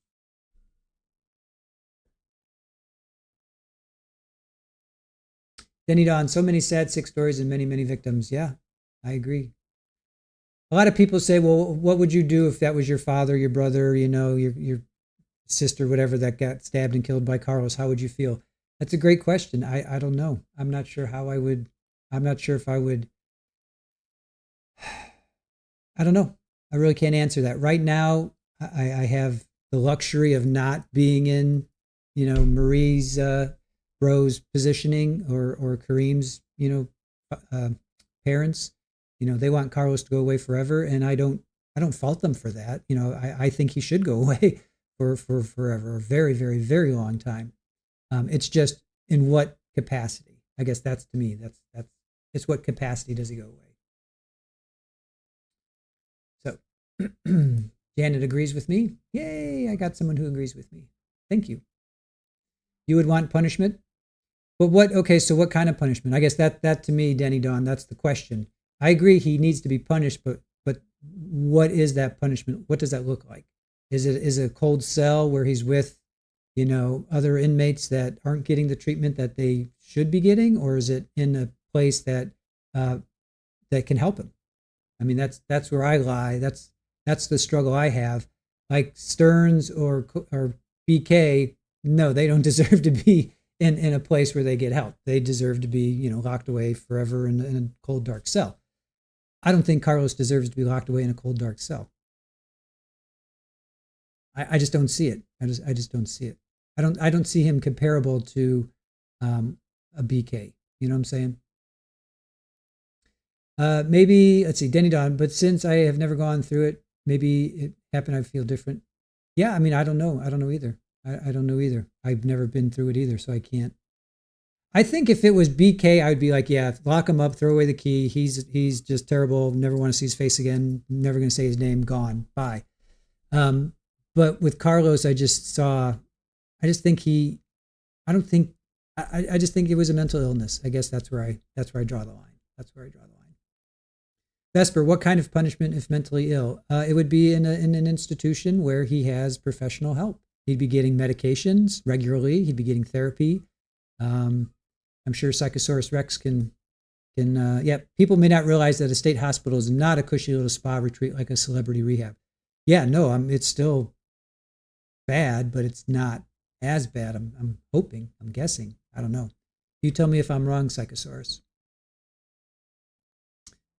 Denny Don, so many sad, sick stories and many, many victims. Yeah, I agree. A lot of people say, well, what would you do if that was your father, your brother, your sister, whatever, that got stabbed and killed by Carlos, how would you feel? That's a great question. I don't know. I'm not sure how I would. I'm not sure if I would. I don't know. I really can't answer that. Right now, I have the luxury of not being in, Marie's Breaux's positioning or Karim's, parents. They want Carlos to go away forever, and I don't fault them for that. I think he should go away for forever, a very, very, very long time. It's just in what capacity? I guess that's, to me, that's it's what capacity does he go away? So Janet agrees with me. Yay, I got someone who agrees with me. Thank you. You would want punishment? But so what kind of punishment? I guess that to me, Denny Dawn, that's the question. I agree he needs to be punished, but what is that punishment? What does that look like? Is it a cold cell where he's with, other inmates that aren't getting the treatment that they should be getting, or is it in a place that can help him? I mean, that's where I lie. That's the struggle I have. Like Stearns or BK, no, they don't deserve to be in a place where they get help. They deserve to be, locked away forever in a cold, dark cell. I don't think Carlos deserves to be locked away in a cold, dark cell. I just don't see it. I just don't see it. I don't see him comparable to a BK. You know what I'm saying? Maybe, let's see, Denny Don, but since I have never gone through it, maybe it happened, I feel different. Yeah, I mean, I don't know. I don't know either. I don't know either. I've never been through it either, so I can't. I think if it was BK, I would be like, yeah, lock him up, throw away the key. He's just terrible. Never want to see his face again. Never going to say his name. Gone. Bye. But with Carlos, I just think it was a mental illness. I guess that's where I draw the line. That's where I draw the line. Vesper, what kind of punishment if mentally ill? It would be in an institution where he has professional help. He'd be getting medications regularly. He'd be getting therapy. I'm sure Psychosaurus Rex can. People may not realize that a state hospital is not a cushy little spa retreat like a celebrity rehab. Yeah, no, it's still bad, but it's not as bad. I'm hoping. I'm guessing. I don't know. You tell me if I'm wrong, Psychosaurus.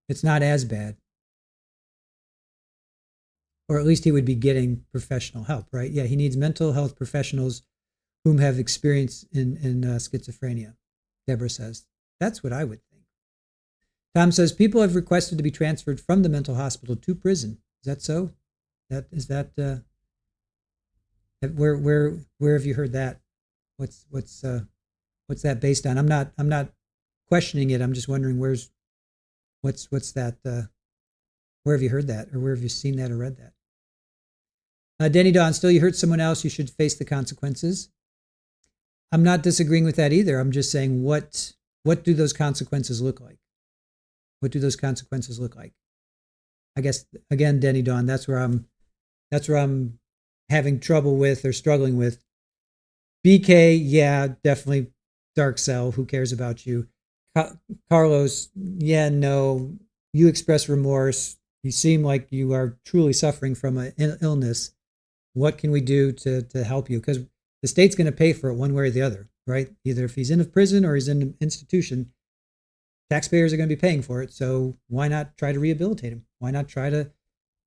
It's not as bad. Or at least he would be getting professional help, right? Yeah, he needs mental health professionals whom have experience in schizophrenia, Deborah says. That's what I would think. Tom says, people have requested to be transferred from the mental hospital to prison. Is that so? Where have you heard that? What's that based on? I'm not questioning it. I'm just wondering what's that? Where have you heard that, or where have you seen that or read that? Denny Don, still you hurt someone else, you should face the consequences. I'm not disagreeing with that either. I'm just saying, what do those consequences look like? What do those consequences look like? I guess, again, Denny Don, that's where I'm having trouble with or struggling with. BK, yeah, definitely dark cell. Who cares about you? Carlos, yeah, no. You express remorse. You seem like you are truly suffering from an illness. What can we do to help you? Because the state's going to pay for it one way or the other, right? Either if he's in a prison or he's in an institution, taxpayers are going to be paying for it. So why not try to rehabilitate him? Why not try to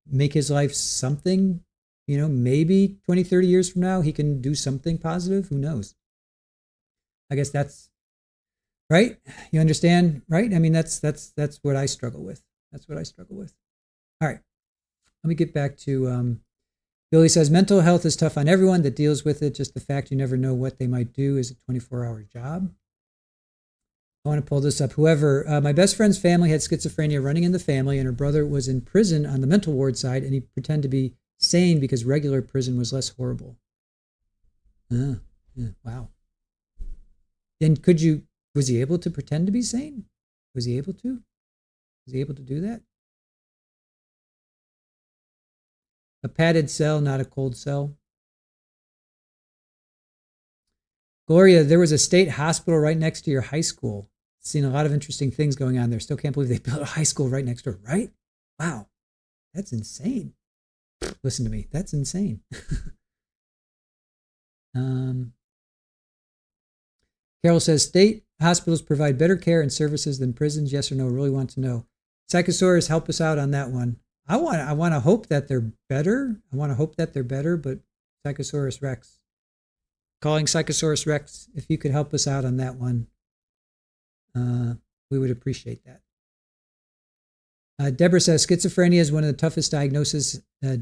make his life something, maybe 20, 30 years from now, he can do something positive. Who knows? I guess that's right. You understand, right? I mean, that's what I struggle with. That's what I struggle with. All right. Let me get back to, Billy says, mental health is tough on everyone that deals with it. Just the fact you never know what they might do is a 24-hour job. I want to pull this up. My best friend's family had schizophrenia running in the family, and her brother was in prison on the mental ward side, and he pretended to be sane because regular prison was less horrible. Yeah, wow. And was he able to pretend to be sane? Was he able to? Was he able to do that? A padded cell, not a cold cell. Gloria, there was a state hospital right next to your high school. Seen a lot of interesting things going on there. Still can't believe they built a high school right next door, right? Wow, that's insane. Listen to me, that's insane. Carol says, state hospitals provide better care and services than prisons. Yes or no? Really want to know. Psychosaurus, help us out on that one. I want to hope that they're better. But Psychosaurus Rex. Calling Psychosaurus Rex, if you could help us out on that one, we would appreciate that. Deborah says, schizophrenia is one of the toughest diagnoses to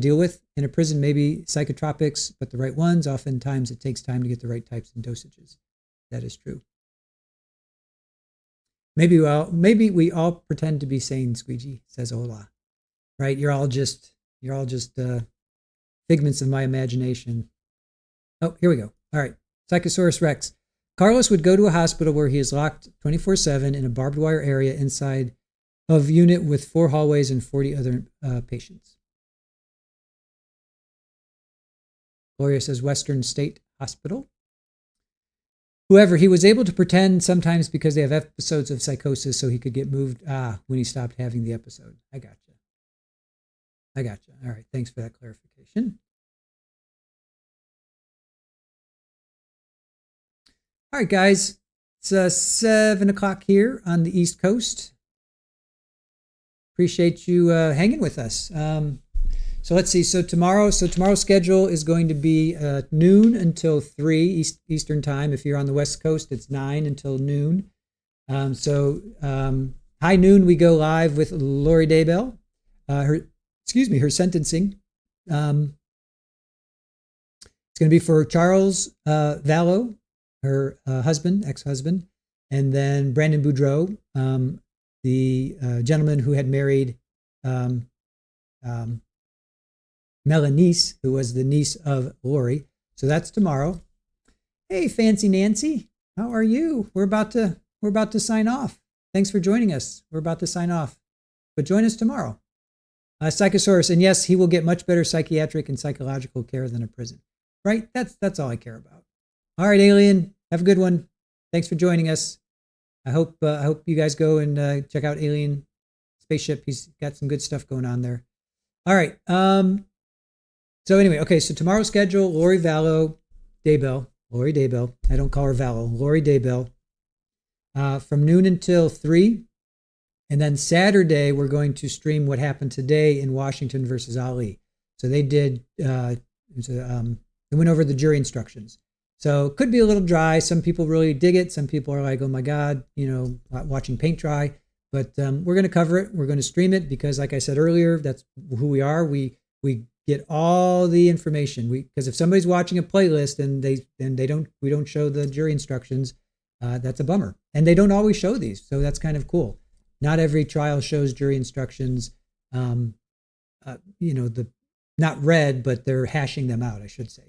deal with. In a prison, maybe psychotropics, but the right ones. Oftentimes, it takes time to get the right types and dosages. That is true. Maybe we all pretend to be sane, Squeegee, says Ola. Right? You're all just figments of my imagination. Oh, here we go. All right. Psychosaurus Rex. Carlos would go to a hospital where he is locked 24/7 in a barbed wire area inside of unit with 4 hallways and 40 other patients. Gloria says Western State Hospital. However, he was able to pretend sometimes because they have episodes of psychosis so he could get moved when he stopped having the episode. I gotcha. All right. Thanks for that clarification. All right, guys. It's 7 o'clock here on the East Coast. Appreciate you hanging with us. So let's see. So tomorrow's schedule is going to be noon until 3 Eastern time. If you're on the West Coast, it's 9 until noon. High noon, we go live with Lori Daybell. Her sentencing. It's going to be for Charles Vallow, her ex-husband, and then Brandon Boudreaux, the gentleman who had married Melanice, who was the niece of Lori. So that's tomorrow. Hey, Fancy Nancy, how are you? We're about to sign off. Thanks for joining us. We're about to sign off, but join us tomorrow. Psychosaurus, and yes, he will get much better psychiatric and psychological care than a prison. Right? That's all I care about. All right, Alien, have a good one. Thanks for joining us. I hope you guys go and check out Alien Spaceship. He's got some good stuff going on there. All right. So anyway, okay. So tomorrow's schedule: Lori Daybell. I don't call her Vallow. Lori Daybell. From noon until 3. And then Saturday, we're going to stream what happened today in Washington versus Ali. So they did, they went over the jury instructions. So it could be a little dry. Some people really dig it. Some people are like, oh my God, watching paint dry. But we're going to cover it. We're going to stream it because, like I said earlier, that's who we are. We get all the information. Because if somebody's watching a playlist and we don't show the jury instructions, that's a bummer. And they don't always show these. So that's kind of cool. Not every trial shows jury instructions, not read, but they're hashing them out, I should say.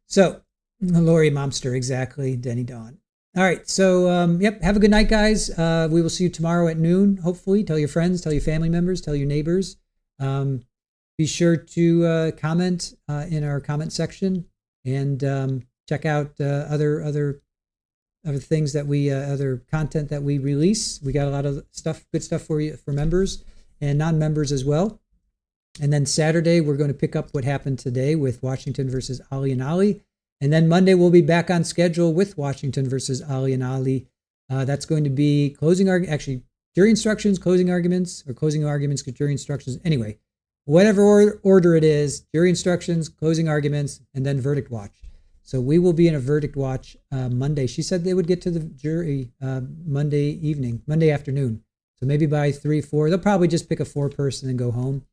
So, Lori Momster, exactly, Denny Dawn. All right, so, have a good night, guys. We will see you tomorrow at noon, hopefully. Tell your friends, tell your family members, tell your neighbors. Be sure to comment in our comment section and check out other things that other content that we release. We got a lot of good stuff for you, for members and non-members as well. And then Saturday, we're going to pick up what happened today with Washington versus Ali and Ali. And then Monday, we'll be back on schedule with Washington versus Ali and Ali. That's going to be jury instructions, closing arguments, or closing arguments, jury instructions. Anyway, whatever order it is, jury instructions, closing arguments, and then verdict watch. So we will be in a verdict watch Monday. She said they would get to the jury Monday afternoon. So maybe by 3, 4, they'll probably just pick a foreperson and go home.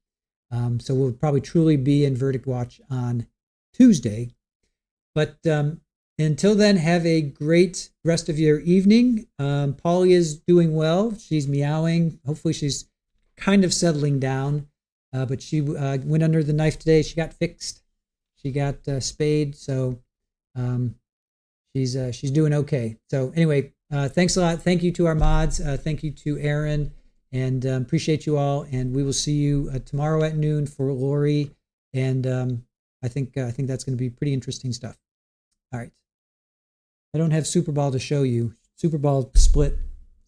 So we'll probably truly be in verdict watch on Tuesday. But until then, have a great rest of your evening. Polly is doing well. She's meowing. Hopefully she's kind of settling down. But she went under the knife today. She got fixed. She got spayed. So she's doing okay. So anyway, thanks a lot. Thank you to our mods. Thank you to Aaron, and appreciate you all. And we will see you tomorrow at noon for Lori. And I think that's going to be pretty interesting stuff. All right. I don't have Super Bowl to show you. Super Bowl split.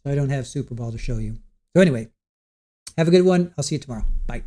So I don't have Super Bowl to show you. So anyway, have a good one. I'll see you tomorrow. Bye.